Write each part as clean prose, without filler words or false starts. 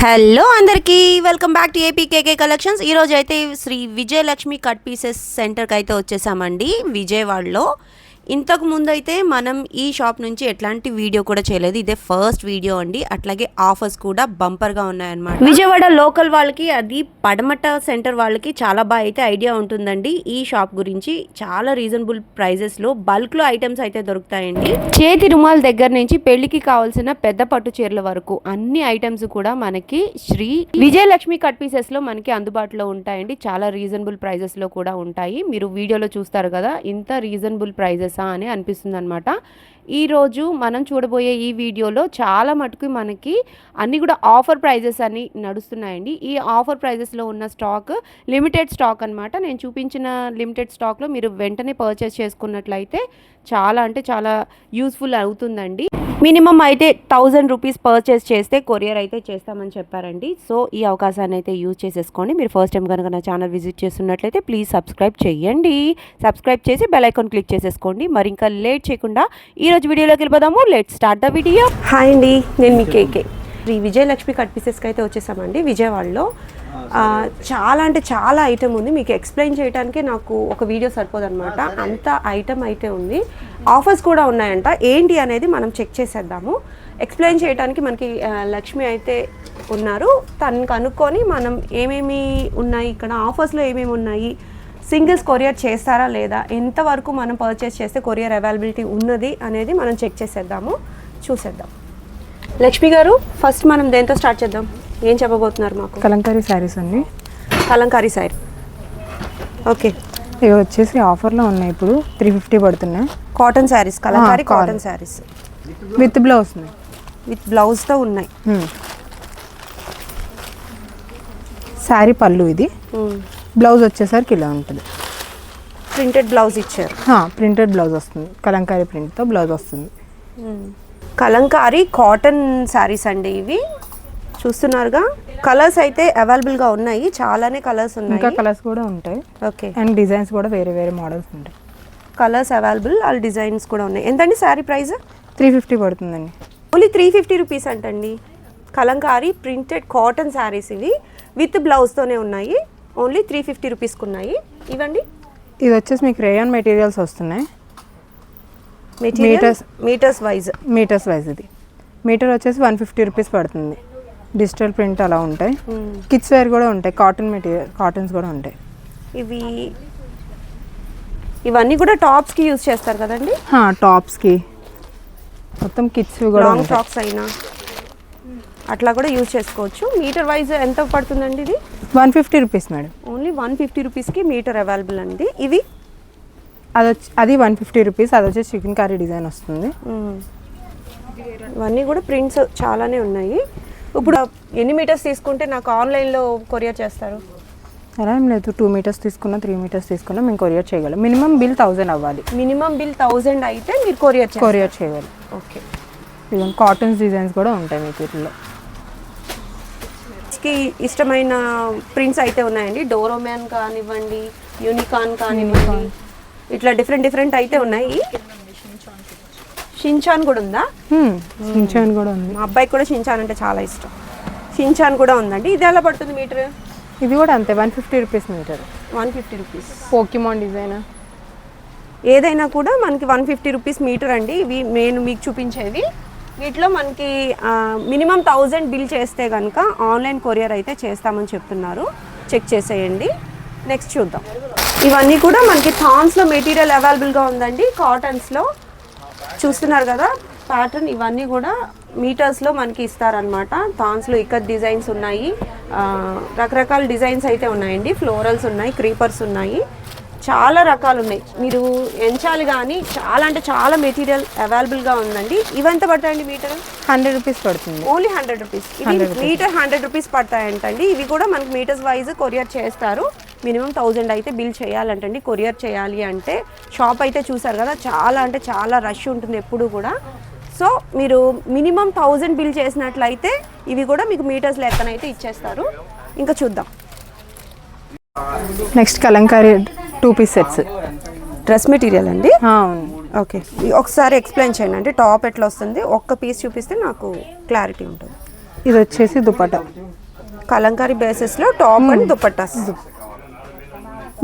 Hello అందరికీ welcome back to APKK collections. ఈరోజు అయితే శ్రీ విజయలక్ష్మి కట్ పీసెస్ సెంటర్కి అయితే వచ్చేసామండి విజయవాడలో. ఇంతకు ముందు అయితే మనం ఈ షాప్ నుంచి ఎట్లాంటి వీడియో కూడా చేయలేదు, ఇదే ఫస్ట్ వీడియో అండి. అట్లాగే ఆఫర్స్ కూడా బంపర్గా ఉన్నాయన్నమాట. విజయవాడ లోకల్ వాళ్ళకి, అది పడమట సెంటర్ వాళ్ళకి చాలా బాగా అయితే ఐడియా ఉంటుందండి ఈ షాప్ గురించి. చాలా రీజనబుల్ ప్రైజెస్లో బల్క్లో ఐటమ్స్ అయితే దొరుకుతాయండి. చేతి రుమాల దగ్గర నుంచి పెళ్లికి కావాల్సిన పెద్ద పట్టు చీరల వరకు అన్ని ఐటమ్స్ కూడా మనకి శ్రీ విజయలక్ష్మి కట్ పీసెస్లో మనకి అందుబాటులో ఉంటాయండి. చాలా రీజనబుల్ ప్రైజెస్లో కూడా ఉంటాయి. మీరు వీడియోలో చూస్తారు కదా, ఇంత రీజనబుల్ ప్రైజెస్ అని అనిపిస్తుంది అనమాట. ఈరోజు మనం చూడబోయే ఈ వీడియోలో చాలా మటుకు మనకి అన్నీ కూడా ఆఫర్ ప్రైజెస్ అని నడుస్తున్నాయండి. ఈ ఆఫర్ ప్రైజెస్లో ఉన్న స్టాక్ లిమిటెడ్ స్టాక్ అనమాట. నేను చూపించిన లిమిటెడ్ స్టాక్లో మీరు వెంటనే పర్చేస్ చేసుకున్నట్లయితే చాలా అంటే చాలా యూస్ఫుల్ అవుతుందండి. మినిమం అయితే 1000 రూపీస్ పర్చేస్ చేస్తే కొరియర్ అయితే చేస్తామని చెప్పారండి. సో ఈ అవకాశాన్ని అయితే యూజ్ చేసేసుకోండి. మీరు ఫస్ట్ టైం కనుక నా ఛానల్ విజిట్ చేస్తున్నట్లయితే ప్లీజ్ సబ్స్క్రైబ్ చేయండి. సబ్స్క్రైబ్ చేసి బెల్ ఐకాన్ క్లిక్ చేసేసుకోండి. మరి ఇంకా లేట్ చేయకుండా ఈరోజు వీడియోలోకి వెళ్ళిపోదాము. Let start the video. Hi అండి, నేను మీ కేకే. శ్రీ విజయలక్ష్మి కట్ పీసెస్కి అయితే వచ్చేసామండి విజయవాడలో. చాలా అంటే చాలా ఐటమ్ ఉంది. మీకు ఎక్స్ప్లెయిన్ చేయడానికే నాకు ఒక వీడియో సరిపోదన్నమాట, అంత ఐటమ్ అయితే ఉంది. ఆఫర్స్ కూడా ఉన్నాయంట. ఏంటి అనేది మనం చెక్ చేసేద్దాము. ఎక్స్ప్లెయిన్ చేయడానికి మనకి లక్ష్మి అయితే ఉన్నారు. తను కనుక్కొని మనం ఏమేమి ఉన్నాయి, ఇక్కడ ఆఫర్స్లో ఏమేమి ఉన్నాయి, సింగిల్స్ కొరియర్ చేస్తారా లేదా, ఎంతవరకు మనం పర్చేస్ చేస్తే కొరియర్ అవైలబిలిటీ ఉన్నది అనేది మనం చెక్ చేసేద్దాము, చూసేద్దాం. లక్ష్మి గారు, ఫస్ట్ మనం దేంతో స్టార్ట్ చేద్దాం? ఏం చెప్పబోతున్నారు మాకు? కలంకారీ శారీస్ అండి. కలంకారీ శారీ, ఓకే. ఇవి వచ్చేసి ఆఫర్లో ఉన్నాయి. ఇప్పుడు 350 పడుతున్నాయి. Cotton saris, Kalamkari cotton saris with blouse, with బ్లౌజ్తో ఉన్నాయి. శారీ పళ్ళు, ఇది బ్లౌజ్ వచ్చేసరికి ఇలా ఉంటుంది. ప్రింటెడ్ బ్లౌజ్ ఇచ్చారు. ప్రింటెడ్ బ్లౌజ్ వస్తుంది, కలంకారీ ప్రింట్తో బ్లౌజ్ వస్తుంది. కలంకారీ కాటన్ శారీస్ అండి ఇవి. చూస్తున్నారుగా, కలర్స్ అయితే అవైలబుల్గా ఉన్నాయి. చాలానే కలర్స్ ఉన్నాయి, ఇంకా కలర్స్ కూడా ఉంటాయి. ఓకే. అండ్ డిజైన్స్ కూడా వేరే వేరే మోడల్స్ ఉంటాయి. కలర్స్ అవైలబుల్, వాళ్ళ డిజైన్స్ కూడా ఉన్నాయి. ఎంతండి శారీ ప్రైస్? 350 పడుతుందండి. ఓన్లీ 350 రూపీస్ అంటండి. కలంకారీ ప్రింటెడ్ కాటన్ శారీస్ ఇవి, విత్ బ్లౌజ్తోనే ఉన్నాయి. ఓన్లీ 350 రూపీస్కి ఉన్నాయి. ఇవ్వండి. ఇది వచ్చేసి మీకు రేయాన్ మెటీరియల్స్ వస్తున్నాయి. మీటర్స్ వైజ్ ఇది మీటర్ వచ్చేసి 150 రూపీస్ పడుతుంది. డిజిటల్ ప్రింట్ అలా ఉంటాయి. కిడ్స్ వేర్ కూడా ఉంటాయి. కాటన్ మెటీరియల్, కాటన్స్ కూడా ఉంటాయి. ఇవన్నీ కూడా టాప్స్కి యూజ్ చేస్తారు కదండి? టాప్స్కి, మొత్తం కిడ్స్ కూడా, లాంగ్ ఫ్రాక్స్ అయినా అట్లా కూడా యూజ్ చేసుకోవచ్చు. మీటర్ వైజ్ ఎంత పడుతుందండి ఇది? 150 రూపీస్ మేడం. ఓన్లీ 150 రూపీస్కి మీటర్ అవైలబుల్ అండి. ఇవి అది 150 రూపీస్. అది వచ్చేసి చికెన్ కర్రీ డిజైన్ వస్తుంది. ఇవన్నీ కూడా ప్రింట్స్ చాలానే ఉన్నాయి. ఇప్పుడు ఎన్ని మీటర్స్ తీసుకుంటే నాకు ఆన్లైన్లో కొరియర్ చేస్తారు? అలా ఏం లేదు. 2 మీటర్స్ తీసుకున్నా, 3 మీటర్స్ తీసుకున్నా మేము కొరియర్ చేయగలం. మినిమం బిల్ 1000 అవ్వాలి. మినిమం బిల్ 1000 అయితే మీరు కొరియర్ చేయగలం. ఓకే. కాటన్స్ డిజైన్స్ కూడా ఉంటాయి మీకు వీటిలో. ఇష్టమైన ప్రింట్స్ అయితే ఉన్నాయండి. డోరోమ్యాన్ కానివ్వండి, యూనికాన్ కానివ్వండి, ఇట్లా డిఫరెంట్ అయితే ఉన్నాయి. షిన్చాన్ కూడా ఉందా? షిన్చాన్ కూడా ఉంది. మా అబ్బాయికి కూడా షిన్చాన్ అంటే చాలా ఇష్టం. షిన్చాన్ కూడా ఉందండి. ఇది ఎలా పడుతుంది మీటర్? ఇది కూడా అంతే, 150 rupees metre. 150 rupees. Pokemon design ఏదైనా కూడా మనకి 150 రూపీస్ మీటర్ అండి. ఇవి నేను మీకు చూపించేవి. వీటిలో మనకి మినిమం 1000 బిల్ చేస్తే కనుక ఆన్లైన్ కొరియర్ అయితే చేస్తామని చెప్తున్నారు. చెక్ చేసేయండి. నెక్స్ట్ చూద్దాం. ఇవన్నీ కూడా మనకి థాన్స్లో మెటీరియల్ అవైలబుల్గా ఉందండి. కాటన్స్లో చూస్తున్నారు కదా ప్యాటర్న్. ఇవన్నీ కూడా మీటర్స్లో మనకి ఇస్తారనమాట. థాన్స్లో ఇక్కత్ డిజైన్స్ ఉన్నాయి, రకరకాల డిజైన్స్ అయితే ఉన్నాయండి. ఫ్లోరల్స్ ఉన్నాయి, క్రీపర్స్ ఉన్నాయి, చాలా రకాలు ఉన్నాయి. మీరు ఎంచాలి కానీ చాలా అంటే చాలా మెటీరియల్ అవైలబుల్గా ఉందండి. ఇవంత పడతాయండి మీటర్? 100 రూపీస్ పడుతుంది. Only 100 rupees. మీటర్ 100 రూపీస్ పడతాయంటండి. ఇవి కూడా మనకి మీటర్స్ వైజ్ కొరియర్ చేస్తారు. మినిమం 1000 అయితే బిల్ చేయాలంటండి కొరియర్ చేయాలి అంటే. షాప్ అయితే చూసారు కదా, చాలా అంటే చాలా రష్ ఉంటుంది ఎప్పుడు కూడా. సో మీరు మినిమం 1000 బిల్ చేసినట్లయితే ఇవి కూడా మీకు మీటర్స్ లెక్కనైతే ఇచ్చేస్తారు. ఇంకా చూద్దాం. Next Kalamkari 2 piece sets. Dress material అండి? అవును. ఓకే, ఒకసారి ఎక్స్ప్లెయిన్ చేయండి. అంటే టాప్ ఎట్లా వస్తుంది, ఒక్క పీస్ చూపిస్తే నాకు క్లారిటీ ఉంటుంది. ఇది వచ్చేసి దుపట్టా. కలంకారీ బేసెస్లో టాప్ అండ్ దుపట్టాస్.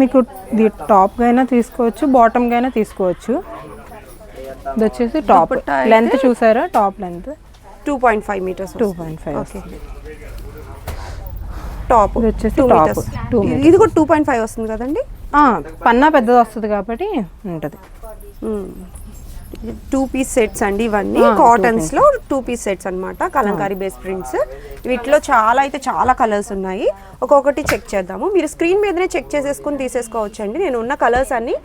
మీకు ఇది టాప్గా అయినా తీసుకోవచ్చు, బాటమ్గా అయినా తీసుకోవచ్చు. ఇది వచ్చేసి టాప్ దుపట్టా లెంత్ చూసారా, top length 2.5 metres. 2.5. Okay. Top ఇది వచ్చేసి 2 టాప్ మీటర్స్. 2 ఇది కూడా 2.5 వస్తుంది కదండి. పన్నా పెద్దది వస్తుంది కాబట్టి ఉంటుంది. 2 పీస్ సెట్స్ అండి ఇవన్నీ. కాటన్స్ లో 2 పీస్ సెట్స్ అన్నమాట. Kalamkari base prints. వీటిలో చాలా కలర్స్ ఉన్నాయి. ఒక్కొక్కటి చెక్ చేద్దాము. మీరు స్క్రీన్ మీదనే చెక్ చేసేసుకుని తీసేసుకోవచ్చు అండి. నేను ఉన్న కలర్స్ అన్ని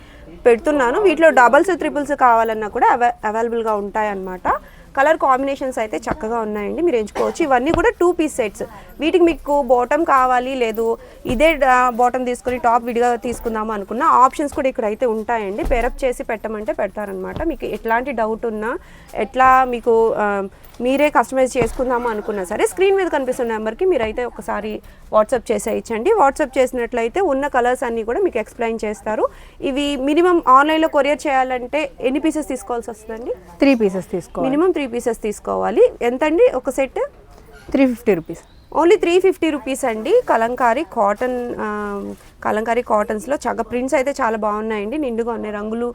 పెడుతున్నాను. వీటిలో డబల్స్ ట్రిపుల్స్ కావాలన్నా కూడా అవైలబుల్గా ఉంటాయి అన్నమాట. కలర్ కాంబినేషన్స్ అయితే చక్కగా ఉన్నాయండి, మీరు ఎంచుకోవచ్చు. ఇవన్నీ కూడా 2 పీస్ సెట్స్. వీటికి మీకు బాటమ్ కావాలి, లేదు ఇదే బాటమ్ తీసుకుని టాప్ విడిగా తీసుకుందాము అనుకున్న ఆప్షన్స్ కూడా ఇక్కడ అయితే ఉంటాయండి. పేరప్ చేసి పెట్టమంటే పెడతారనమాట. మీకు ఎట్లాంటి డౌట్ ఉన్నా, ఎట్లా మీకు మీరే కస్టమైజ్ చేసుకుందాము అనుకున్నా సరే స్క్రీన్ మీద కనిపిస్తున్న నెంబర్కి మీరైతే ఒకసారి వాట్సాప్ చేసేయచ్చండి. వాట్సాప్ చేసినట్లయితే ఉన్న కలర్స్ అన్నీ కూడా మీకు ఎక్స్ప్లెయిన్ చేస్తారు. ఇవి మినిమం ఆన్లైన్లో కొరియర్ చేయాలంటే ఎన్ని పీసెస్ తీసుకోవాల్సి వస్తుందండి? 3 పీసెస్ తీసుకోవాలి. మినిమం 3 పీసెస్ తీసుకోవాలి. ఎంతండి ఒక సెట్? 350 రూపీస్. ఓన్లీ 350 రూపీస్ అండి. కలంకారీ కాటన్స్లో చక్కగా ప్రింట్స్ అయితే చాలా బాగున్నాయండి, నిండుగా ఉన్నాయి. రంగులు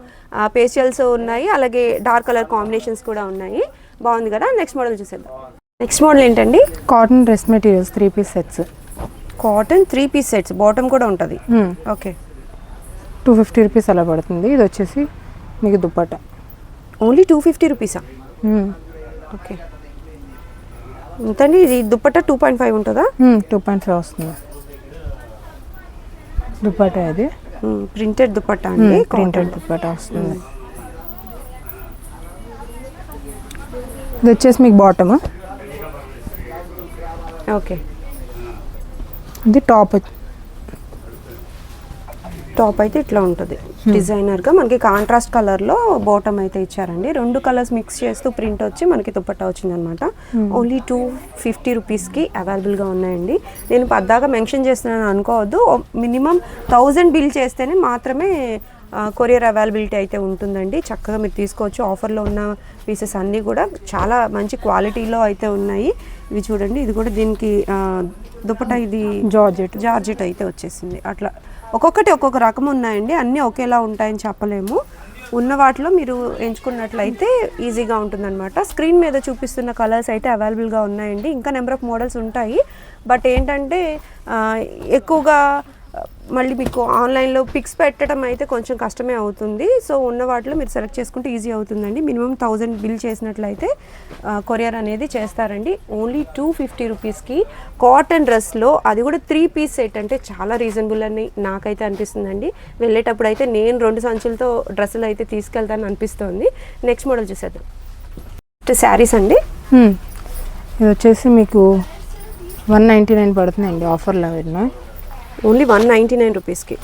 పేస్టల్స్ ఉన్నాయి, అలాగే డార్క్ కలర్ కాంబినేషన్స్ కూడా ఉన్నాయి. బాగుంది కదా. నెక్స్ట్ మోడల్ చూసేద్దాం. నెక్స్ట్ మోడల్ ఏంటండి? Cotton dress materials 3 piece sets. Cotton 3 piece sets, bottom కూడా ఉంటుంది. ఓకే. 250 రూపీస్ అలా పడుతుంది. ఇది వచ్చేసి మీకు దుపట్టా. ఓన్లీ 250 రూపీసా? ఓకే. ఎంతండి ఇది? దుపట్టా 2.5 ఉంటుందా? 2.5 వస్తుంది దుపట్టా. ఇది ప్రింటెడ్ దుపట్టా అండి. ప్రింటెడ్ దుపట్టా వస్తుంది. ఇది వచ్చేసి మీకు బాటమ్. ఓకే. ఇది టాప్. టాప్ అయితే ఇట్లా ఉంటుంది డిజైనర్గా. మనకి కాంట్రాస్ట్ కలర్లో బాటమ్ అయితే ఇచ్చారండి. 2 కలర్స్ మిక్స్ చేస్తూ ప్రింట్ వచ్చి మనకి దుపట్టా వచ్చిందనమాట. ఓన్లీ 250 రూపీస్కి అవైలబుల్గా ఉన్నాయండి. నేను పద్దాగా మెన్షన్ చేస్తున్నాను అనుకోవద్దు. మినిమం 1000 బిల్ చేస్తేనే మాత్రమే కొరియర్ అవైలబిలిటీ అయితే ఉంటుందండి. చక్కగా మీరు తీసుకోవచ్చు. ఆఫర్లో ఉన్న పీసెస్ అన్నీ కూడా చాలా మంచి క్వాలిటీలో అయితే ఉన్నాయి. ఇవి చూడండి. ఇది కూడా దీనికి దుపట్టా ఇది జార్జెట్ అయితే వచ్చేసింది. అట్లా ఒక్కొక్కటి ఒక్కొక్క రకం ఉన్నాయండి. అన్నీ ఒకేలా ఉంటాయని చెప్పలేము. ఉన్న వాటిలో మీరు ఎంచుకున్నట్లయితే ఈజీగా ఉంటుందన్నమాట. స్క్రీన్ మీద చూపిస్తున్న కలర్స్ అయితే అవైలబుల్గా ఉన్నాయండి. ఇంకా నెంబర్ ఆఫ్ మోడల్స్ ఉంటాయి. బట్ ఏంటంటే ఎక్కువగా మళ్ళీ మీకు ఆన్లైన్లో పిక్స్ పెట్టడం అయితే కొంచెం కష్టమే అవుతుంది. సో ఉన్న వాటిలో మీరు సెలెక్ట్ చేసుకుంటే ఈజీ అవుతుందండి. మినిమం 1000 బిల్ చేసినట్లయితే కొరియర్ అనేది చేస్తారండి. ఓన్లీ 250 రూపీస్కి కాటన్ డ్రెస్లో, అది కూడా 3 పీస్ సెట్ అంటే చాలా రీజనబుల్ అని నాకైతే అనిపిస్తుందండి. వెళ్ళేటప్పుడు అయితే నేను 2 సంచులతో డ్రెస్సులు అయితే తీసుకెళ్తాను అనిపిస్తుంది. నెక్స్ట్ మోడల్ చూసేద్దాం. శారీస్ అండి. ఇది వచ్చేసి మీకు 199 పడుతుందండి ఆఫర్లో. ఓన్లీ 199 రూపీస్కి.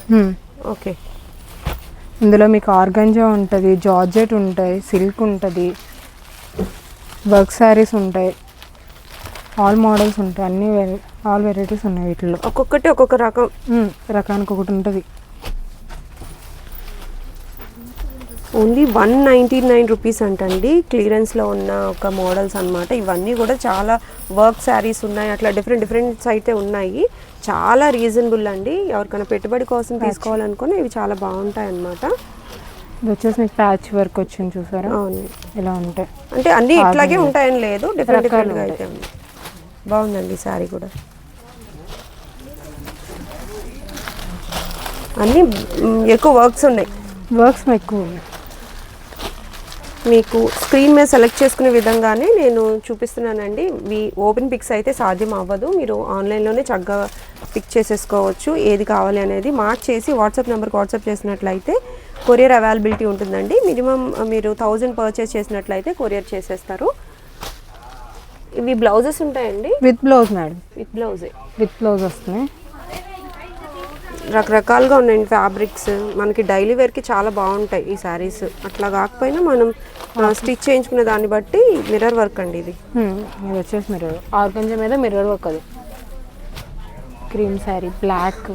ఓకే. ఇందులో మీకు ఆర్గంజా ఉంటుంది, జార్జెట్ ఉంటాయి, సిల్క్ ఉంటుంది, వర్క్ శారీస్ ఉంటాయి, ఆల్ మోడల్స్ ఉంటాయి. ఆల్ వెరైటీస్ ఉన్నాయి వీటిలో. ఒక్కొక్కటి ఒక్కొక్క రకానికి ఒకటి ఉంటుంది. ఓన్లీ 199 రూపీస్ అంటండి. క్లియరెన్స్లో ఉన్న ఒక మోడల్స్ అనమాట. ఇవన్నీ కూడా చాలా వర్క్ శారీస్ ఉన్నాయి, అట్లా డిఫరెంట్స్ అయితే ఉన్నాయి. చాలా రీజనబుల్ అండి. ఎవరికైనా పెట్టుబడి కోసం తీసుకోవాలనుకున్నా ఇవి చాలా బాగుంటాయి అన్నమాట. ఇది వచ్చేసి మీకు ప్యాచ్ వర్క్ వచ్చింది చూసారా? అవును. ఇలా ఉంటాయి. అంటే అన్నీ ఇట్లాగే ఉంటాయని లేదు, డిఫరెంట్గా అయితే ఉంది. బాగుందండి శారీ కూడా. అన్నీ ఎక్కువ వర్క్స్ ఉన్నాయి. వర్క్స్ ఎక్కువ ఉన్నాయి. మీకు స్క్రీన్ మీద సెలెక్ట్ చేసుకునే విధంగానే నేను చూపిస్తున్నానండి. ఓపెన్ పిక్స్ అయితే సాధ్యం అవ్వదు. మీరు ఆన్లైన్లోనే చక్కగా పిక్ చేసేసుకోవచ్చు. ఏది కావాలి అనేది మార్క్ చేసి వాట్సాప్ నెంబర్కి వాట్సాప్ చేసినట్లయితే కొరియర్ అవైలబిలిటీ ఉంటుందండి. మినిమం మీరు 1000 పర్చేస్ చేసినట్లయితే కొరియర్ చేసేస్తారు. ఇవి బ్లౌజెస్ ఉంటాయండి. With blouse madam. With blouse వస్తున్నాయి. రకరకాలుగా ఉన్నాయండి ఫ్యాబ్రిక్స్. మనకి డైలీ వేర్కి చాలా బాగుంటాయి ఈ శారీస్. అట్లా కాకపోయినా మనం స్టిచ్ చేయించుకునే దాన్ని బట్టి మిర్రర్ వర్క్ అండి. ఇది వచ్చేసి మిర్రర్ ఆర్గంజా మీద మిర్రర్ వర్క్. అది క్రీమ్ శారీ, బ్లాక్.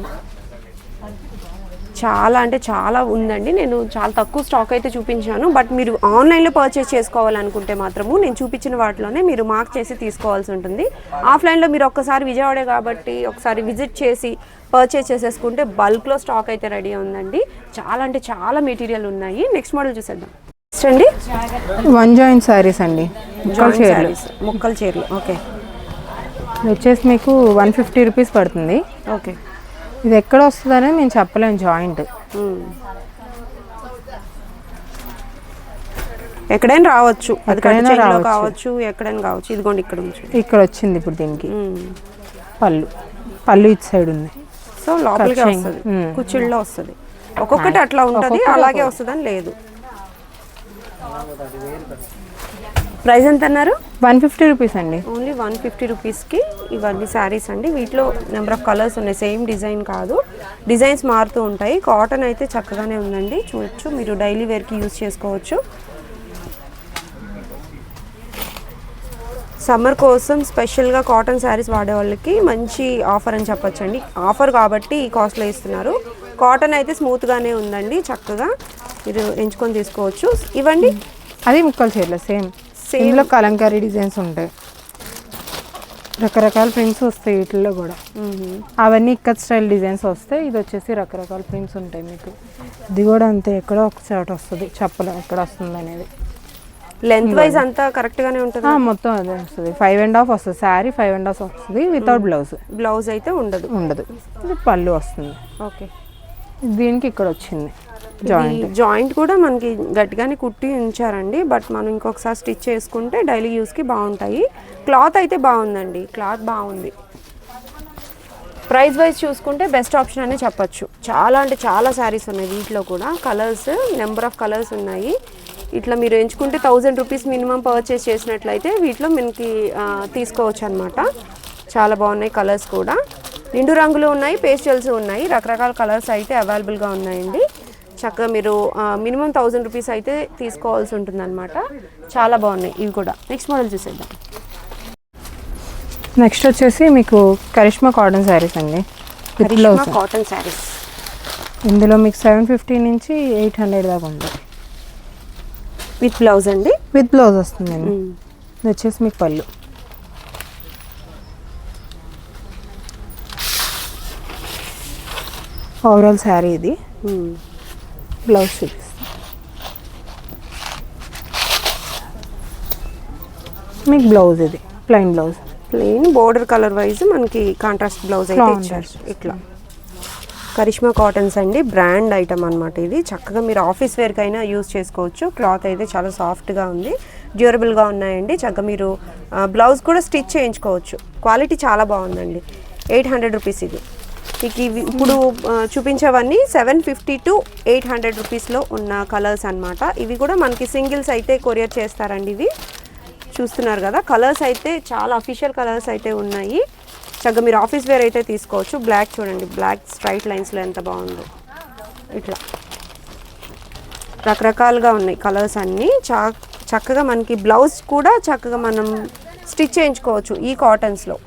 చాలా అంటే చాలా ఉందండి. నేను చాలా తక్కువ స్టాక్ అయితే చూపించాను. బట్ మీరు ఆన్లైన్లో పర్చేస్ చేసుకోవాలనుకుంటే మాత్రము నేను చూపించిన వాటిలోనే మీరు మార్క్ చేసి తీసుకోవాల్సి ఉంటుంది. ఆఫ్లైన్లో మీరు ఒక్కసారి విజయవాడే కాబట్టి ఒకసారి విజిట్ చేసి పర్చేస్ చేసేసుకుంటే బల్క్లో స్టాక్ అయితే రెడీ ఉందండి. చాలా అంటే చాలా మెటీరియల్ ఉన్నాయి. నెక్స్ట్ మోడల్ చూసేద్దాం. నెక్స్ట్ అండి వన్ జాయింట్ శారీస్ అండి, ముక్కల చీరలు. ఓకే, ఇది వచ్చేసి మీకు 150 రూపీస్ పడుతుంది. ఓకే, ఇది ఎక్కడ వస్తుందని మేము చెప్పలేము. జాయింట్ ఎక్కడైనా రావచ్చు, అది ఎక్కడైనా రావచ్చు. కావచ్చు, ఎక్కడైనా కావచ్చు. ఇదిగోండి ఇక్కడ నుంచి ఇక్కడ వచ్చింది. ఇప్పుడు దీనికి పళ్ళు ఇటు సైడ్ ఉంది. సో లోపలికి వస్తుంది, కుచ్చిళ్ళలో వస్తుంది. ఒక్కొక్కటి అట్లా ఉంటుంది, అలాగే వస్తుందని లేదు. ప్రైస్ ఎంత అన్నారు? 150 రూపీస్ అండి. ఓన్లీ 150 రూపీస్కి ఇవన్నీ శారీస్ అండి. వీటిలో నెంబర్ ఆఫ్ కలర్స్ ఉన్నాయి. సేమ్ డిజైన్ కాదు, డిజైన్స్ మారుతూ ఉంటాయి. కాటన్ అయితే చక్కగానే ఉందండి, చూడొచ్చు. మీరు డైలీ వేర్కి యూజ్ చేసుకోవచ్చు. సమ్మర్ కోసం స్పెషల్గా కాటన్ శారీస్ వాడే వాళ్ళకి మంచి ఆఫర్ అని చెప్పొచ్చండి. ఆఫర్ కాబట్టి ఈ కాస్ట్లో ఇస్తున్నారు. కాటన్ అయితే స్మూత్గానే ఉందండి, చక్కగా మీరు ఎంచుకొని తీసుకోవచ్చు. ఇవ్వండి, అది ముక్కలు చీరలు సేమ్. ఇందులో కలంకారీ డిజైన్స్ ఉంటాయి, రకరకాల ప్రింట్స్ వస్తాయి వీటిల్లో కూడా. అవన్నీ ఇక్కత్ స్టైల్ డిజైన్స్ వస్తాయి. ఇది వచ్చేసి రకరకాల ప్రింట్స్ ఉంటాయి మీకు. ఇది కూడా అంతే, ఎక్కడో ఒక చోట వస్తుంది, చెప్పలేం ఎక్కడ వస్తుంది అనేది. లెంత్ వైజ్ అంతా కరెక్ట్గానే ఉంటుంది. మొత్తం అదే వస్తుంది. 5.5 వస్తుంది శారీ, 5.5 వస్తుంది వితౌట్ బ్లౌజ్. బ్లౌజ్ అయితే ఉండదు. ఇది పళ్ళు వస్తుంది. ఓకే, దీనికి ఇక్కడ వచ్చింది జాయింట్ కూడా మనకి గట్టిగానే కుట్టి ఉంచారండి. బట్ మనం ఇంకొకసారి స్టిచ్ చేసుకుంటే డైలీ యూస్కి బాగుంటాయి. క్లాత్ అయితే బాగుందండి, క్లాత్ బాగుంది. ప్రైస్ వైజ్ చూసుకుంటే బెస్ట్ ఆప్షన్ అనే చెప్పచ్చు. చాలా అంటే చాలా శారీస్ ఉన్నాయి వీటిలో కూడా. కలర్స్, నెంబర్ ఆఫ్ కలర్స్ ఉన్నాయి. ఇట్లా మీరు ఎంచుకుంటే 1000 రూపీస్ మినిమం పర్చేస్ చేసినట్లయితే వీటిలో మనకి తీసుకోవచ్చు అనమాట. చాలా బాగున్నాయి కలర్స్ కూడా. నిండు రంగులు ఉన్నాయి, పేస్టల్స్ ఉన్నాయి, రకరకాల కలర్స్ అయితే అవైలబుల్గా ఉన్నాయండి. చక్కగా మీరు మినిమం 1000 రూపీస్ అయితే తీసుకోవాల్సి ఉంటుంది అనమాట. చాలా బాగున్నాయి ఇవి కూడా. నెక్స్ట్ మోడల్ చూసేద్దాం. నెక్స్ట్ వచ్చేసి మీకు కరిష్మా కాటన్ శారీస్ అండి. కాటన్ శారీస్ ఇందులో మీకు 750 నుంచి 800 దాకా ఉంటుంది. విత్ బ్లౌజ్ అండి, విత్ బ్లౌజ్ వస్తుందండి. ఇది వచ్చేసి మీకు పళ్ళు. ఓవరాల్ శారీ ఇది. బ్లౌజ్ చూపిస్తాను మీకు. బ్లౌజ్ ఇది plain blouse, plain border colour wise మనకి కాంట్రాస్ట్ బ్లౌజ్ అయితే ఇచ్చారు. ఇట్లా కరిష్మా కాటన్స్ అండి, బ్రాండ్ ఐటమ్ అనమాట ఇది. చక్కగా మీరు ఆఫీస్ వేర్కైనా యూజ్ చేసుకోవచ్చు. క్లాత్ అయితే చాలా సాఫ్ట్గా ఉంది, డ్యూరబుల్గా ఉన్నాయండి. చక్కగా మీరు బ్లౌజ్ కూడా స్టిచ్ చేయించుకోవచ్చు. క్వాలిటీ చాలా బాగుందండి. 800 రూపీస్ ఇది. మీకు ఇవి ఇప్పుడు చూపించేవన్నీ 750 to 800 రూపీస్లో ఉన్న కలర్స్ అనమాట. ఇవి కూడా మనకి సింగిల్స్ అయితే కొరియర్ చేస్తారండి. ఇవి చూస్తున్నారు కదా, కలర్స్ అయితే చాలా అఫీషియల్ కలర్స్ అయితే ఉన్నాయి. చక్కగా మీరు ఆఫీస్ వేర్ అయితే తీసుకోవచ్చు. బ్లాక్ చూడండి, బ్లాక్ స్ట్రైట్ లైన్స్లో ఎంత బాగుందో. ఇట్లా రకరకాలుగా ఉన్నాయి కలర్స్ అన్నీ. చక్కగా మనకి బ్లౌజ్ కూడా చక్కగా మనం స్టిచ్ చేయించుకోవచ్చు. ఈ కాటన్స్లో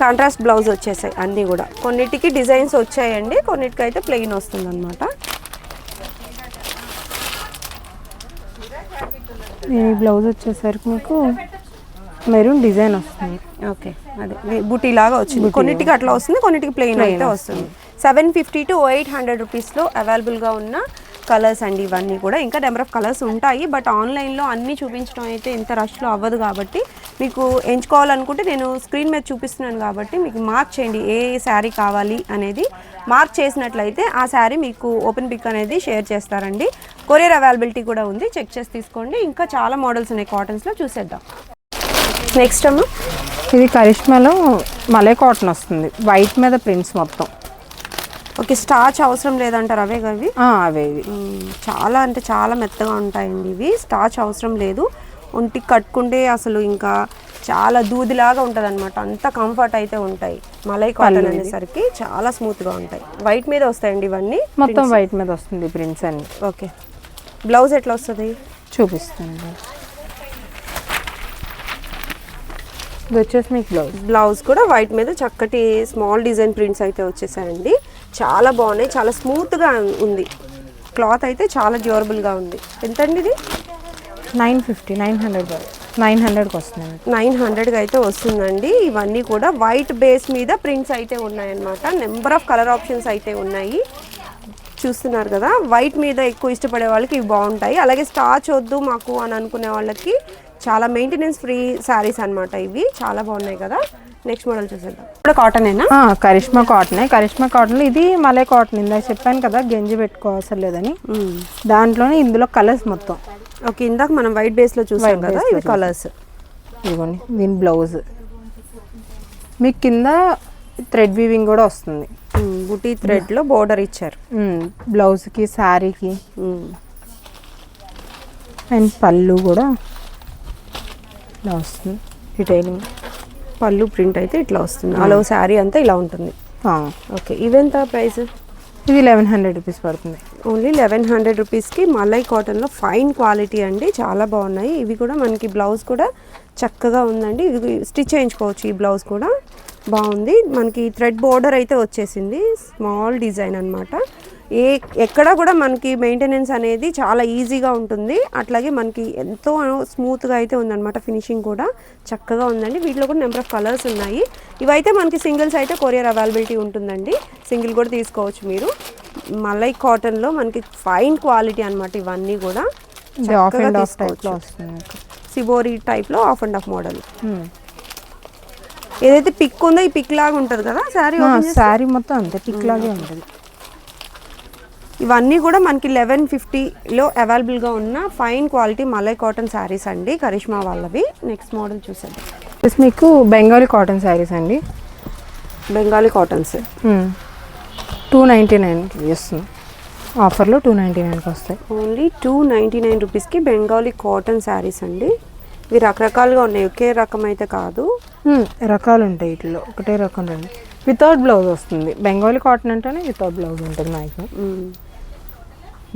కాంట్రాస్ట్ బ్లౌజ్ వచ్చేసాయి అన్నీ కూడా. కొన్నిటికి డిజైన్స్ వచ్చాయండి, కొన్నిటికైతే ప్లెయిన్ వస్తుంది అనమాట. ఈ బ్లౌజ్ వచ్చేసరికి మీకు మెరూన్ డిజైన్ వస్తుంది. ఓకే, అదే బుటీ లాగా వచ్చింది. కొన్నిటికి అట్లా వస్తుంది, కొన్నిటికి ప్లెయిన్ అయితే వస్తుంది. 750 to 800 రూపీస్లో అవైలబుల్గా ఉన్న కలర్స్ అండి ఇవన్నీ కూడా. ఇంకా నెంబర్ ఆఫ్ కలర్స్ ఉంటాయి, బట్ ఆన్లైన్లో అన్నీ చూపించడం అయితే ఇంత రష్లో అవ్వదు. కాబట్టి మీకు ఎంచుకోవాలనుకుంటే నేను స్క్రీన్ మీద చూపిస్తున్నాను కాబట్టి మీకు మార్క్ చేయండి ఏ శారీ కావాలి అనేది. మార్క్ చేసినట్లయితే ఆ శారీ మీకు ఓపెన్ పిక్ అనేది షేర్ చేస్తారండి. కొరియర్ అవైలబిలిటీ కూడా ఉంది, చెక్ చేసి తీసుకోండి. ఇంకా చాలా మోడల్స్ ఉన్నాయి కాటన్స్లో, చూసేద్దాం. నెక్స్ట్ అమ్మ, ఇది కరిష్మాలో మలై కాటన్ వస్తుంది, వైట్ మీద ప్రింట్స్ మొత్తం. ఓకే, స్టార్చ్ అవసరం లేదంటారు అవే అవి? అవే ఇవి. చాలా అంటే చాలా మెత్తగా ఉంటాయండి ఇవి. స్టార్చ్ అవసరం లేదు. ఒంటికి కట్టుకుంటే అసలు ఇంకా చాలా దూదిలాగా ఉంటుంది అనమాట. అంత కంఫర్ట్ అయితే ఉంటాయి. మలై కాటన్ అనేసరికి చాలా స్మూత్గా ఉంటాయి. వైట్ మీద వస్తాయండి ఇవన్నీ, మొత్తం వైట్ మీద వస్తుంది ప్రింట్స్ అన్ని. ఓకే, బ్లౌజ్ ఎట్లా వస్తుంది చూపిస్తాను. ఇది వచ్చేసి మీకు బ్లౌజ్. బ్లౌజ్ కూడా వైట్ మీద చక్కటి స్మాల్ డిజైన్ ప్రింట్స్ అయితే వచ్చేసాయండి. చాలా బాగున్నాయి, చాలా స్మూత్గా ఉంది. క్లాత్ అయితే చాలా డ్యూరబుల్గా ఉంది. ఎంతండి ఇది? 950, 900కి వస్తుంది. 900కి అయితే వస్తుందండి. ఇవన్నీ కూడా వైట్ బేస్ మీద ప్రింట్స్ అయితే ఉన్నాయన్నమాట. నెంబర్ ఆఫ్ కలర్ ఆప్షన్స్ అయితే ఉన్నాయి, చూస్తున్నారు కదా. వైట్ మీద ఎక్కువ ఇష్టపడే వాళ్ళకి ఇవి బాగుంటాయి. అలాగే స్టార్చ్ వద్దు మాకు అని అనుకునే వాళ్ళకి చాలా మెయింటెనెన్స్ ఫ్రీ శారీస్ అనమాట. ఇవి చాలా బాగున్నాయి కదా. నెక్స్ట్ మోడల్ చూసేద్దాం. ఇప్పుడు కాటనేనా? కరిష్మా కాటనే. కరిష్మా కాటన్ ఇది మలై కాటన్. ఇందాక చెప్పాను కదా గంజి పెట్టుకోవసరం లేదని. దాంట్లోనే ఇందులో కలర్స్ మొత్తం. ఓకే, ఇందాక మనం వైట్ బేస్లో చూసాం కదా, ఇవి కలర్స్. ఇదిగోండి దీని బ్లౌజ్. మీకు కింద థ్రెడ్ వీవింగ్ కూడా వస్తుంది. బుటీ థ్రెడ్లో బోర్డర్ ఇచ్చారు బ్లౌజ్కి, శారీకి. అండ్ పళ్ళు కూడా ఇలా వస్తుంది, డీటెయిలింగ్. పళ్ళు ప్రింట్ అయితే ఇట్లా వస్తుంది. అలా శారీ అంతా ఇలా ఉంటుంది. ఓకే, ఇవెంత ప్రైస్? ఇది 1100 రూపీస్ పడుతుంది. ఓన్లీ 1100 రూపీస్కి మలై కాటన్లో ఫైన్ క్వాలిటీ అండి, చాలా బాగున్నాయి. ఇవి కూడా మనకి బ్లౌజ్ కూడా చక్కగా ఉందండి. ఇది స్టిచ్ చేయించుకోవచ్చు. ఈ బ్లౌజ్ కూడా బాగుంది. మనకి థ్రెడ్ బోర్డర్ అయితే వచ్చేసింది, స్మాల్ డిజైన్ అనమాట. ఎక్కడ కూడా మనకి మెయింటెనెన్స్ అనేది చాలా ఈజీగా ఉంటుంది. అట్లాగే మనకి ఎంతో స్మూత్గా అయితే ఉందన్నమాట. ఫినిషింగ్ కూడా చక్కగా ఉందండి. వీటిలో కూడా నెంబర్ ఆఫ్ కలర్స్ ఉన్నాయి. ఇవైతే మనకి సింగిల్స్ అయితే కొరియర్ అవైలబిలిటీ ఉంటుందండి. సింగిల్ కూడా తీసుకోవచ్చు మీరు. మలై కాటన్లో మనకి ఫైన్ క్వాలిటీ అనమాట. ఇవన్నీ కూడా సిబోరి టైప్లో ఆఫ్ అండ్ ఆఫ్ మోడల్. ఏదైతే పిక్ ఉందో ఈ పిక్ లాగా ఉంటుంది కదా శారీ మొత్తం అంతే పిక్ లాగే ఉంటుంది. ఇవన్నీ కూడా మనకి 1150లో అవైలబుల్గా ఉన్న fine quality malai cotton saris అండి, కరిష్మా వాళ్ళవి. నెక్స్ట్ మోడల్ చూసేద్దాం. మీకు బెంగాలీ కాటన్ శారీస్ అండి. బెంగాలీ కాటన్స్ 299కి వస్తుంది. ఆఫర్లో 299కి వస్తాయి. ఓన్లీ 299 రూపీస్కి బెంగాలీ కాటన్ శారీస్ అండి. ఇవి రకరకాలుగా ఉన్నాయి, ఒకే రకం అయితే కాదు, రకాలు ఉంటాయి. ఇట్లా ఒకటే రకం రండి. వితౌట్ బ్లౌజ్ వస్తుంది. బెంగాలీ కాటన్ అంటేనే వితౌట్ బ్లౌజ్ ఉంటుంది మ్యాక్సిమం.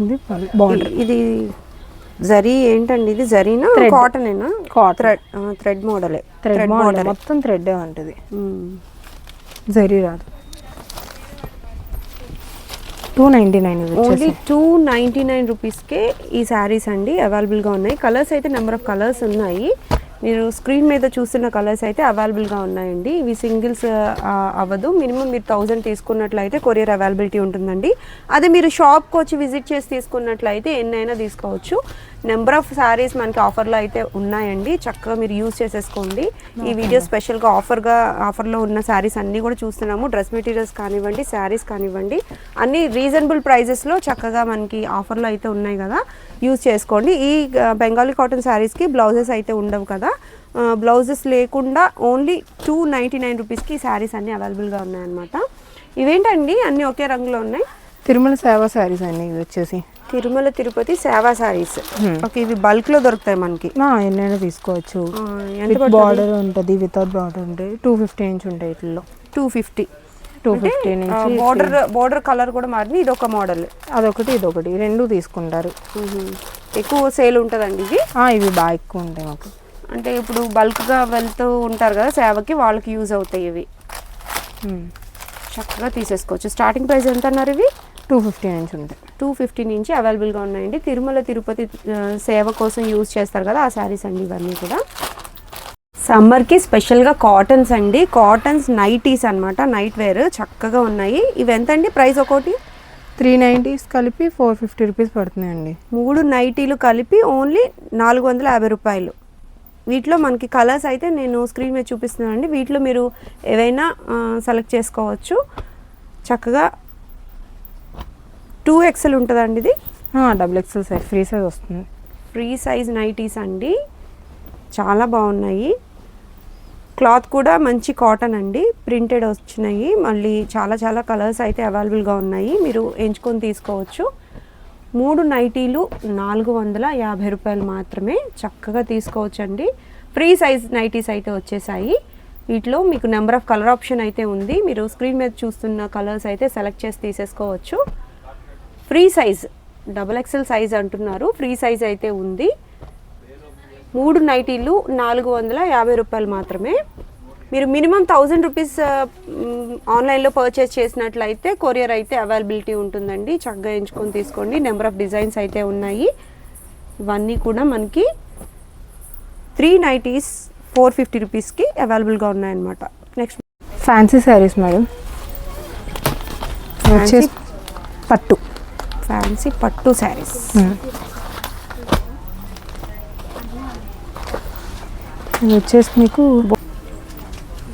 ఇది బార్డర్. ఇది జరీ ఏంటండి? ఇది జరీనా కాటనేనా? థ్రెడ్ మోడలే. థ్రెడ్ మోడల్ మొత్తం థ్రెడ్ ఉంటుంది, జరీ రాదు. 299. ఓన్లీ 299 రూపీస్కే ఈ శారీస్ అండి అవైలబుల్గా ఉన్నాయి. కలర్స్ అయితే నెంబర్ ఆఫ్ కలర్స్ ఉన్నాయి. మీరు స్క్రీన్ మీద చూస్తున్న కలర్స్ అయితే అవైలబుల్గా ఉన్నాయండి. ఇవి సింగిల్స్ అవ్వదు. మినిమం మీరు 1000 తీసుకున్నట్లయితే కొరియర్ అవైలబిలిటీ ఉంటుందండి. అదే మీరు షాప్కి వచ్చి విజిట్ చేసి తీసుకున్నట్లయితే ఎన్నైనా తీసుకోవచ్చు. నెంబర్ ఆఫ్ శారీస్ మనకి ఆఫర్లో అయితే ఉన్నాయండి, చక్కగా మీరు యూజ్ చేసేసుకోండి. ఈ వీడియో స్పెషల్గా ఆఫర్లో ఉన్న శారీస్ అన్నీ కూడా చూస్తున్నాము. డ్రెస్ మెటీరియల్స్ కానివ్వండి, శారీస్ కానివ్వండి, అన్నీ రీజనబుల్ ప్రైజెస్లో చక్కగా మనకి ఆఫర్లో అయితే ఉన్నాయి కదా, యూజ్ చేసుకోండి. ఈ బెంగాలీ కాటన్ శారీస్కి బ్లౌజెస్ అయితే ఉండవు కదా, బ్లౌజెస్ లేకుండా ఓన్లీ 299 రూపీస్కి ఈ శారీస్ అన్నీ అవైలబుల్గా ఉన్నాయన్నమాట. ఇవేంటండి అన్నీ ఒకే రంగులో ఉన్నాయి? తిరుమల సేవా శారీస్ అండి. ఇది వచ్చేసి తిరుమల తిరుపతి సేవా శారీస్. ఓకే, ఇవి బల్క్లో దొరుకుతాయి మనకి, ఎన్నైనా తీసుకోవచ్చు. బార్డర్ ఉంటుంది, వితౌట్ బార్డర్ ఉంటాయి. 250 నుంచి ఉంటాయి ఇట్లలో. 250 నుంచి. బోర్డర్ కలర్ కూడా మారింది. ఇది ఒక మోడల్, అదొకటి ఇదొకటి, రెండు తీసుకుంటారు. ఎక్కువ సేల్ ఉంటుందండి ఇవి. ఇవి బాగా ఎక్కువ ఉంటాయి మాకు. అంటే ఇప్పుడు బల్క్గా వెళ్తూ ఉంటారు కదా సేవకి, వాళ్ళకి యూజ్ అవుతాయి ఇవి. చక్కగా తీసేసుకోవచ్చు. స్టార్టింగ్ ప్రైస్ ఎంత అన్నారు ఇవి? 250 నుంచి ఉంటాయి. 250 నుంచి అవైలబుల్గా ఉన్నాయండి. తిరుమల తిరుపతి సేవ కోసం యూజ్ చేస్తారు కదా ఆ శారీస్ అండి ఇవన్నీ కూడా. సమ్మర్కి స్పెషల్గా కాటన్స్ అండి, కాటన్స్ నైటీస్ అనమాట, నైట్ వేర్ చక్కగా ఉన్నాయి. ఇవి ఎంత అండి ప్రైస్? ఒకటి 390 కలిపి 450 రూపీస్ పడుతున్నాయండి. 3 నైటీలు కలిపి ఓన్లీ 450 రూపాయలు. వీటిలో మనకి కలర్స్ అయితే నేను స్క్రీన్ మీద చూపిస్తున్నాను అండి. వీటిలో మీరు ఏవైనా సెలెక్ట్ చేసుకోవచ్చు. చక్కగా 2XL ఉంటుందండి ఇది. XXL సైజ్, ఫ్రీ సైజ్ వస్తుంది. ఫ్రీ సైజ్ నైటీస్ అండి, చాలా బాగున్నాయి. క్లాత్ కూడా మంచి కాటన్ అండి, ప్రింటెడ్ వచ్చినాయి. మళ్ళీ చాలా చాలా కలర్స్ అయితే అవైలబుల్గా ఉన్నాయి, మీరు ఎంచుకొని తీసుకోవచ్చు. 3 నైటీలు 450 రూపాయలు మాత్రమే, చక్కగా తీసుకోవచ్చు అండి. ఫ్రీ సైజ్ నైటీస్ అయితే వచ్చేసాయి. వీటిలో మీకు నెంబర్ ఆఫ్ కలర్ ఆప్షన్ అయితే ఉంది. మీరు స్క్రీన్ మీద చూస్తున్న కలర్స్ అయితే సెలెక్ట్ చేసి తీసేసుకోవచ్చు. ఫ్రీ సైజ్ XXL సైజ్ అంటున్నారు, ఫ్రీ సైజ్ అయితే ఉంది. 3 నైటీలు 450 రూపాయలు మాత్రమే. మీరు మినిమం 1000 రూపీస్ ఆన్లైన్లో పర్చేస్ చేసినట్లయితే కొరియర్ అయితే అవైలబిలిటీ ఉంటుందండి. చక్కగా ఎంచుకొని తీసుకోండి. నెంబర్ ఆఫ్ డిజైన్స్ అయితే ఉన్నాయి. ఇవన్నీ కూడా మనకి 3 నైటీస్ 450 రూపీస్కి అవైలబుల్గా ఉన్నాయన్నమాట. నెక్స్ట్ ఫ్యాన్సీ శారీస్ మేడం, వచ్చేసి పట్టు, ఫ్యాన్సీ పట్టు శారీస్. ఇది వచ్చేసి మీకు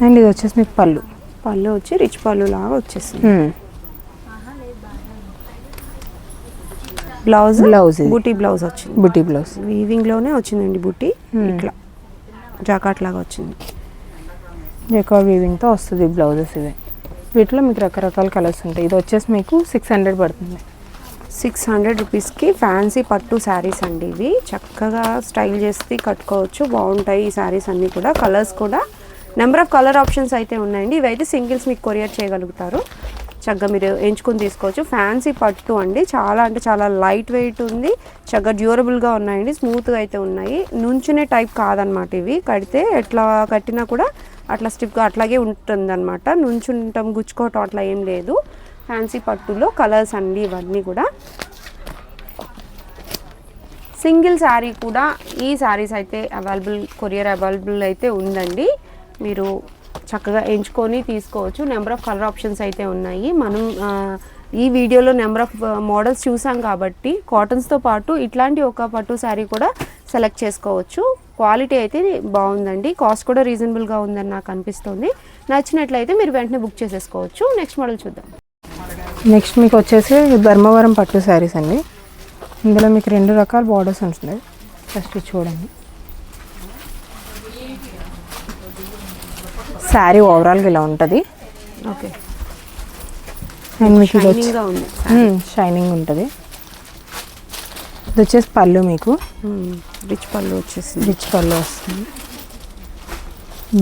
అండ్ ఇది వచ్చేసి మీకు పళ్ళు వచ్చి రిచ్ పళ్ళు లాగా వచ్చేసింది. బ్లౌజ్ బూటీ బ్లౌజ్ వచ్చింది. బుటీ బ్లౌజ్ వీవింగ్లోనే వచ్చిందండి బూటీ. ఇట్లా జాకాట్ లాగా వచ్చింది. జకార్డ్ వీవింగ్తో వస్తుంది బ్లౌజెస్. ఇవి వీటిలో మీకు రకరకాల కలర్స్ ఉంటాయి. ఇది వచ్చేసి మీకు 600 పడుతుంది. 600 రూపీస్కి ఫ్యాన్సీ పట్టు శారీస్ అండి. ఇవి చక్కగా స్టైల్ చేసి కట్టుకోవచ్చు. బాగుంటాయి ఈ శారీస్ అన్నీ కూడా. కలర్స్ కూడా నెంబర్ ఆఫ్ కలర్ ఆప్షన్స్ అయితే ఉన్నాయండి. ఇవైతే సింగిల్స్ మీకు కొరియర్ చేయగలుగుతారు. చక్కగా మీరు ఎంచుకొని తీసుకోవచ్చు. ఫ్యాన్సీ పట్టు అండి. చాలా అంటే చాలా లైట్ వెయిట్ ఉంది. చక్కగా డ్యూరబుల్గా ఉన్నాయండి. స్మూత్గా అయితే ఉన్నాయి. నుంచునే టైప్ కాదనమాట. ఇవి కడితే ఎట్లా కట్టినా కూడా అట్లా స్టిఫ్గా అట్లాగే ఉంటుందన్నమాట. నుంచుంటాం గుచ్చుకోవటం అట్లా ఏం లేదు. ఫ్యాన్సీ పట్టులో కలర్స్ అండి ఇవన్నీ కూడా. సింగిల్ శారీ కూడా ఈ శారీస్ అయితే కొరియర్ అవైలబుల్ అయితే ఉందండి. మీరు చక్కగా ఎంచుకొని తీసుకోవచ్చు. నెంబర్ ఆఫ్ కలర్ ఆప్షన్స్ అయితే ఉన్నాయి. మనం ఈ వీడియోలో నెంబర్ ఆఫ్ మోడల్స్ చూసాం కాబట్టి కాటన్స్తో పాటు ఇట్లాంటి ఒక పట్టు శారీ కూడా సెలెక్ట్ చేసుకోవచ్చు. క్వాలిటీ అయితే బాగుందండి. కాస్ట్ కూడా రీజనబుల్గా ఉందని నాకు అనిపిస్తుంది. నచ్చినట్లయితే మీరు వెంటనే బుక్ చేసేసుకోవచ్చు. నెక్స్ట్ మోడల్ చూద్దాం. నెక్స్ట్ మీకు వచ్చేసి ధర్మవరం పట్టు శారీస్ అండి. ఇందులో మీకు 2 రకాల బార్డర్స్ ఉంటుంది. ఫస్ట్ చూడండి. శారీ ఓవరాల్గా ఇలా ఉంటుంది. ఓకే. అండ్ మీకు ఇది షైనింగ్ ఉంటుంది. ఇది వచ్చేసి పళ్ళు మీకు రిచ్ పళ్ళు వచ్చేసింది. రిచ్ పళ్ళు వస్తుంది.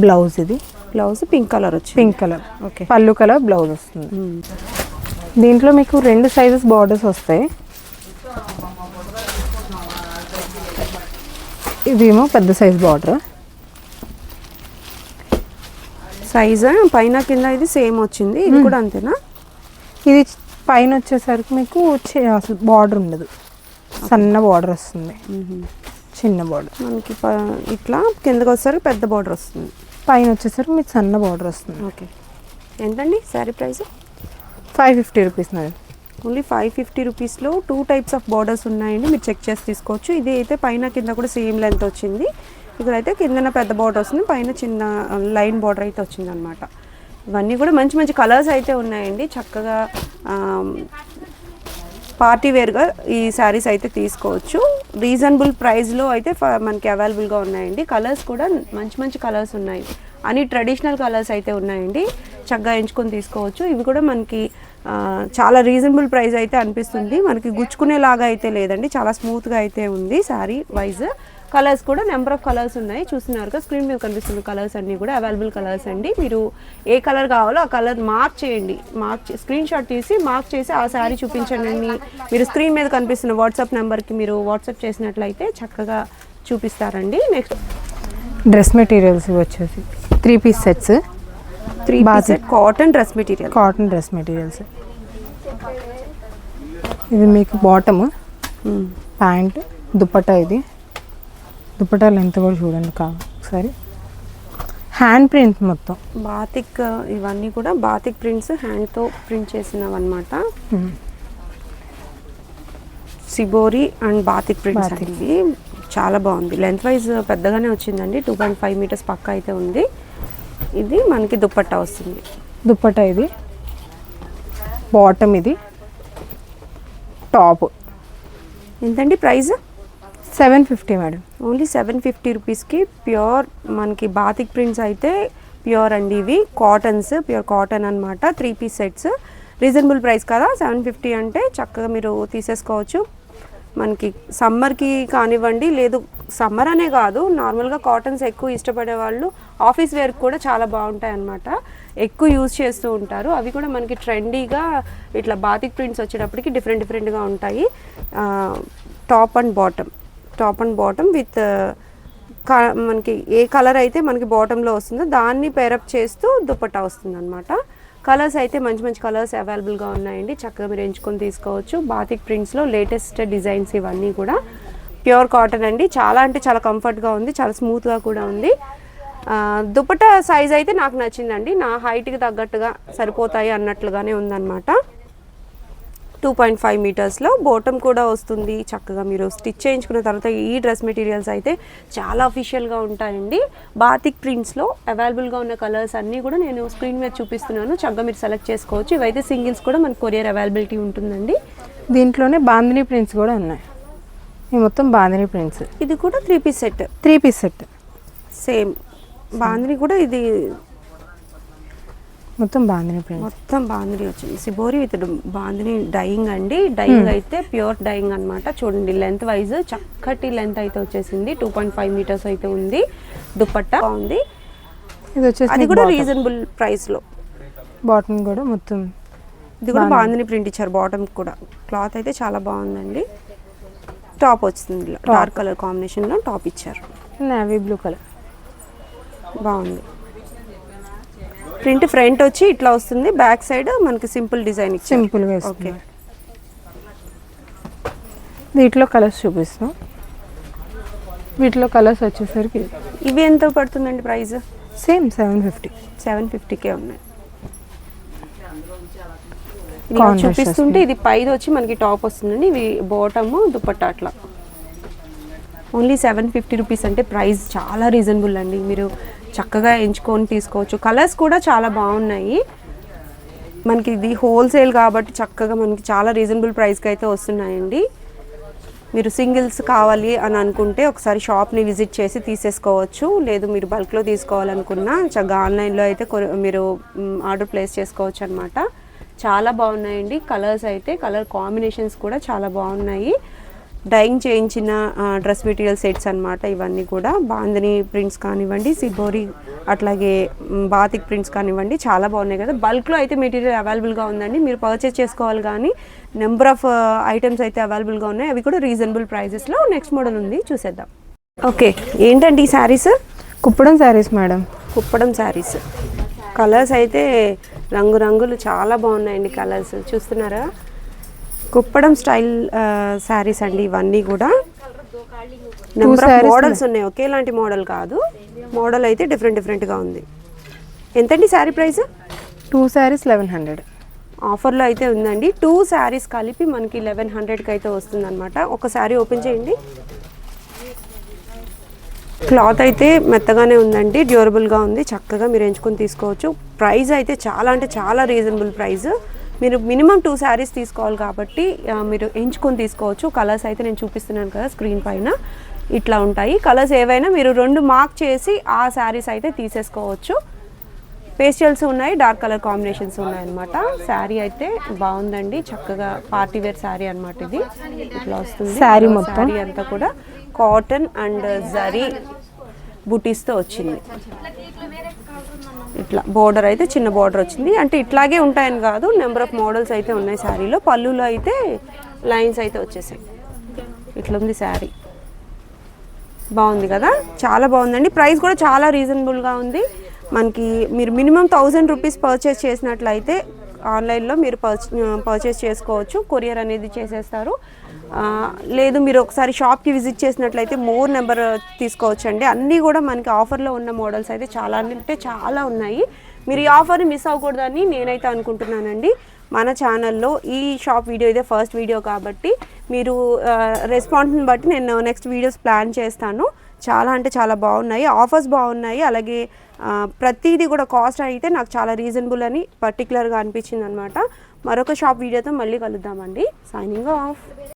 బ్లౌజ్ ఇది బ్లౌజ్ పింక్ కలర్ వచ్చింది. Pink colour. ఓకే. పళ్ళు కలర్ బ్లౌజ్ వస్తుంది. దీంట్లో మీకు 2 సైజెస్ బార్డర్స్ వస్తాయి. ఇవేమో పెద్ద సైజ్ బార్డర్. సైజ్ పైన కింద ఇది సేమ్ వచ్చింది. ఇది కూడా అంతేనా? ఇది పైన వచ్చేసరికి మీకు అసలు బార్డర్ ఉండదు. సన్న బార్డర్ వస్తుంది. చిన్న బార్డర్. మనకి ఇట్లా కిందకి వచ్చేసరికి పెద్ద బార్డర్ వస్తుంది. పైన వచ్చేసరికి మీకు సన్న బార్డర్ వస్తుంది. ఓకే. ఎంతండి sari price? 550 rupees madam. Only 550 రూపీస్లో 2 టైప్స్ ఆఫ్ బార్డర్స్ ఉన్నాయండి. మీరు చెక్ చేసి తీసుకోవచ్చు. ఇది అయితే పైన కింద కూడా సేమ్ లెంత్ వచ్చింది. ఇక్కడైతే కిందన పెద్ద బార్డర్ వస్తుంది, పైన చిన్న లైన్ బార్డర్ అయితే వచ్చింది అనమాట. ఇవన్నీ కూడా మంచి మంచి కలర్స్ అయితే ఉన్నాయండి. చక్కగా పార్టీ వేర్గా ఈ శారీస్ అయితే తీసుకోవచ్చు. రీజనబుల్ ప్రైస్లో అయితే మనకి అవైలబుల్గా ఉన్నాయండి. కలర్స్ కూడా మంచి మంచి కలర్స్ ఉన్నాయి. అన్ని ట్రెడిషనల్ కలర్స్ అయితే ఉన్నాయండి. చక్కగా ఎంచుకొని తీసుకోవచ్చు. ఇవి కూడా మనకి చాలా రీజనబుల్ ప్రైస్ అయితే అనిపిస్తుంది. మనకి గుచ్చుకునేలాగా అయితే లేదండి. చాలా స్మూత్గా అయితే ఉంది శారీ వైజ్. కలర్స్ కూడా నెంబర్ ఆఫ్ కలర్స్ ఉన్నాయి. చూస్తున్నారుగా స్క్రీన్ మీద కనిపిస్తున్న కలర్స్ అన్నీ కూడా అవైలబుల్ కలర్స్ అండి. మీరు ఏ కలర్ కావాలో ఆ కలర్ మార్క్ చేయండి. స్క్రీన్ షాట్ తీసి మార్క్ చేసి ఆ శారీ చూపించండి. మీరు స్క్రీన్ మీద కనిపిస్తున్న వాట్సాప్ నెంబర్కి మీరు వాట్సాప్ చేసినట్లయితే చక్కగా చూపిస్తారండి. నెక్స్ట్ డ్రెస్ మెటీరియల్స్ వచ్చేసి 3 piece sets. 3 piece set cotton dress materials. ఇది మీకు బాటమ్, ప్యాంట్, దుపట్టా. ఇది దుపట్టా లెంత్ కూడా చూడండి ఒకసారి. హ్యాండ్ ప్రింట్ మొత్తం బాతిక్. ఇవన్నీ కూడా బాతిక్ ప్రింట్స్, హ్యాండ్తో ప్రింట్ చేసినవన్నమాట. సిబోరి అండ్ బాతిక్ ప్రింట్స్ ఇవి. చాలా బాగుంది. లెంత్ వైజ్ పెద్దగానే వచ్చిందండి. 2.5 మీటర్స్ పక్క అయితే ఉంది. ఇది మనకి దుపట్టా వస్తుంది. దుపట్టా ఇది బాటమ్, ఇది టాప్. ఎంతండి ప్రైస్? 750 మేడం. ఓన్లీ 750 రూపీస్కి ప్యూర్ మనకి బాతిక్ ప్రింట్స్ అయితే ప్యూర్ అండి. ఇవి కాటన్స్, ప్యూర్ కాటన్ అనమాట. 3 పీస్ సెట్స్. రీజనబుల్ ప్రైస్ కదా 750 అంటే. చక్కగా మీరు తీసేసుకోవచ్చు. మనకి సమ్మర్కి కానివ్వండి, లేదు సమ్మర్ అనే కాదు, నార్మల్గా కాటన్స్ ఎక్కువ ఇష్టపడే వాళ్ళు ఆఫీస్ వేర్కి కూడా చాలా బాగుంటాయి అన్నమాట. ఎక్కువ యూజ్ చేస్తూ ఉంటారు. అవి కూడా మనకి ట్రెండీగా ఇట్లా బాతిక్ ప్రింట్స్ వచ్చేటప్పటికి డిఫరెంట్గా ఉంటాయి. టాప్ అండ్ బాటమ్ విత్ మనకి ఏ కలర్ అయితే మనకి బాటంలో వస్తుందో దాన్ని పేరప్ చేస్తూ దుపట్టా వస్తుంది అనమాట. కలర్స్ అయితే మంచి మంచి కలర్స్ అవైలబుల్గా ఉన్నాయండి, చక్కగా మీరు ఎంచుకొని తీసుకోవచ్చు. బాతిక్ ప్రింట్స్లో లేటెస్ట్ డిజైన్స్ ఇవన్నీ కూడా ప్యూర్ కాటన్ అండి. చాలా అంటే చాలా కంఫర్ట్గా ఉంది, చాలా స్మూత్గా కూడా ఉంది. దుపట్టా సైజ్ అయితే నాకు నచ్చిందండి, నా హైట్కి తగ్గట్టుగా సరిపోతాయి అన్నట్లుగానే ఉందన్నమాట. 2.5 మీటర్స్లో బాటమ్ కూడా వస్తుంది. చక్కగా మీరు స్టిచ్ చేయించుకున్న తర్వాత ఈ డ్రెస్ మెటీరియల్స్ అయితే చాలా అఫీషియల్గా ఉంటాయండి. బాతిక్ ప్రింట్స్లో అవైలబుల్గా ఉన్న కలర్స్ అన్నీ కూడా నేను స్క్రీన్ మీద చూపిస్తున్నాను, చక్కగా మీరు సెలెక్ట్ చేసుకోవచ్చు. ఇవైతే సింగిల్స్ కూడా మనకు కొరియర్ అవైలబిలిటీ ఉంటుందండి. దీంట్లోనే బాందిని ప్రింట్స్ కూడా ఉన్నాయి, ఇవి మొత్తం బాందిని ప్రింట్స్. ఇది కూడా 3 piece set, 3 piece set same bandhani కూడా ఇది మొత్తం బాందిని ప్రింట్, మొత్తం బాందిని వచ్చింది. సిబోరి విత్ బాందిని డైయింగ్ అండి. డైయింగ్ అయితే ప్యూర్ డైయింగ్ అనమాట. చూడండి లెంత్ వైజ్ చక్కటి లెంత్ అయితే వచ్చేసింది. 2.5 మీటర్స్ అయితే ఉంది. దుపట్టా బాగుంది, ఇది వచ్చేసి అది కూడా రీజనబుల్ ప్రైస్లో. బాటమ్ కూడా మొత్తం ఇది కూడా బాందిని ప్రింట్ ఇచ్చారు. బాటమ్ కూడా క్లాత్ అయితే చాలా బాగుందండి. టాప్ వచ్చింది డార్క్ కలర్ కాంబినేషన్లో టాప్ ఇచ్చారు, నేవీ బ్లూ కలర్ బాగుంది. ప్రింట్ ఫ్రంట్ వచ్చి ఇట్లా వస్తుంది, బ్యాక్ సైడ్ మనకి సింపుల్ డిజైన్ ఇచ్చారు. సింపుల్గా ఓకే. వీటిలో కలర్స్ చూపిస్తాం. వీటిలో కలర్స్ వచ్చేసరికి ఇవి ఎంత పడుతుందండి ప్రైస్? సేమ్ 750. 750కే ఉన్నాయి. చూపిస్తుంటే ఇది పైది వచ్చి మనకి టాప్ వస్తుందండి, ఇవి బాటమ్ దుపట్టా అట్లా. ఓన్లీ 750 రూపీస్ అంటే ప్రైస్ చాలా రీజనబుల్ అండి, మీరు చక్కగా ఎంచుకొని తీసుకోవచ్చు. కలర్స్ కూడా చాలా బాగున్నాయి. మనకి ఇది హోల్సేల్ కాబట్టి చక్కగా మనకి చాలా రీజనబుల్ ప్రైస్కి అయితే వస్తున్నాయండి. మీరు సింగిల్స్ కావాలి అని అనుకుంటే ఒకసారి షాప్ని విజిట్ చేసి తీసేసుకోవచ్చు. లేదు మీరు బల్క్లో తీసుకోవాలనుకున్నా చక్కగా ఆన్లైన్లో అయితే మీరు ఆర్డర్ ప్లేస్ చేసుకోవచ్చు అనమాట. చాలా బాగున్నాయండి కలర్స్ అయితే, కలర్ కాంబినేషన్స్ కూడా చాలా బాగున్నాయి. డైయింగ్ చేయించిన డ్రెస్ మెటీరియల్ సెట్స్ అనమాట ఇవన్నీ కూడా. బాందిని ప్రింట్స్ కానివ్వండి, సిబోరి అట్లాగే బాతిక్ ప్రింట్స్ కానివ్వండి, చాలా బాగున్నాయి కదా. బల్క్లో అయితే మెటీరియల్ అవైలబుల్గా ఉందండి, మీరు పర్చేస్ చేసుకోవాలి. కానీ నెంబర్ ఆఫ్ ఐటమ్స్ అయితే అవైలబుల్గా ఉన్నాయి, అవి కూడా రీజనబుల్ ప్రైజెస్లో. నెక్స్ట్ మోడల్ ఉంది, చూసేద్దాం. ఓకే, ఏంటండి ఈ శారీస్? కుప్పడం శారీస్ మేడం, కుప్పడం శారీస్. కలర్స్ అయితే రంగురంగులు చాలా బాగున్నాయండి. కలర్స్ చూస్తున్నారా? కుప్పడం స్టైల్ శారీస్ అండి ఇవన్నీ కూడా. నెంబర్ ఆఫ్ మోడల్స్ ఉన్నాయి, ఒకేలాంటి మోడల్ కాదు. మోడల్ అయితే డిఫరెంట్గా ఉంది. ఎంతండి శారీ ప్రైస్? 2 శారీస్ 1100. ఆఫర్లో అయితే ఉందండి. 2 శారీస్ కలిపి మనకి 1100కి అయితే వస్తుంది అనమాట. ఒక శారీ ఓపెన్ చేయండి. క్లాత్ అయితే మెత్తగానే ఉందండి, డ్యూరబుల్గా ఉంది, చక్కగా మీరు ఎంచుకొని తీసుకోవచ్చు. ప్రైస్ అయితే చాలా అంటే చాలా రీజనబుల్ ప్రైస్. మీరు మినిమం 2 శారీస్ తీసుకోవాలి కాబట్టి మీరు ఎంచుకొని తీసుకోవచ్చు. కలర్స్ అయితే నేను చూపిస్తున్నాను కదా స్క్రీన్ పైన, ఇట్లా ఉంటాయి. కలర్స్ ఏవైనా మీరు 2 మార్క్ చేసి ఆ శారీస్ అయితే తీసేసుకోవచ్చు. పేస్టల్స్ ఉన్నాయి, డార్క్ కలర్ కాంబినేషన్స్ ఉన్నాయి అనమాట. శారీ అయితే బాగుందండి, చక్కగా పార్టీ వేర్ శారీ అనమాట. ఇది ఇట్లా వస్తుంది. శారీ మొత్తం శారీ అంతా కూడా కాటన్ అండ్ జరీ బుటీస్తో వచ్చింది. ఇట్లా బోర్డర్ అయితే చిన్న బోర్డర్ వచ్చింది. అంటే ఇట్లాగే ఉంటాయని కాదు, నెంబర్ ఆఫ్ మోడల్స్ అయితే ఉన్నాయి శారీలో. పళ్ళులో అయితే లైన్స్ అయితే వచ్చేసాయి. ఇట్లా ఉంది శారీ, బాగుంది కదా, చాలా బాగుందండి. ప్రైస్ కూడా చాలా రీజనబుల్గా ఉంది. మనకి మీరు మినిమం 1000 రూపీస్ పర్చేస్ చేసినట్లయితే ఆన్లైన్లో మీరు పర్చేస్ చేసుకోవచ్చు, కొరియర్ అనేది చేసేస్తారు. లేదు మీరు ఒకసారి షాప్కి విజిట్ చేసినట్లయితే మోర్ నెంబర్ తీసుకోవచ్చు అండి. అన్నీ కూడా మనకి ఆఫర్లో ఉన్న మోడల్స్ అయితే చాలా అంటే చాలా ఉన్నాయి. మీరు ఈ ఆఫర్ని మిస్ అవ్వకూడదని నేనైతే అనుకుంటున్నానండి. మన ఛానల్లో ఈ షాప్ వీడియో ఇదే ఫస్ట్ వీడియో కాబట్టి మీరు రెస్పాన్స్ని బట్టి నేను నెక్స్ట్ వీడియోస్ ప్లాన్ చేస్తాను. చాలా అంటే చాలా బాగున్నాయి, ఆఫర్స్ బాగున్నాయి. అలాగే ప్రతిదీ కూడా కాస్ట్ అయితే నాకు చాలా రీజనబుల్ అని పర్టికులర్గా అనిపించింది అనమాట. మరొక షాప్ వీడియోతో మళ్ళీ కలుద్దామండి. Signing off.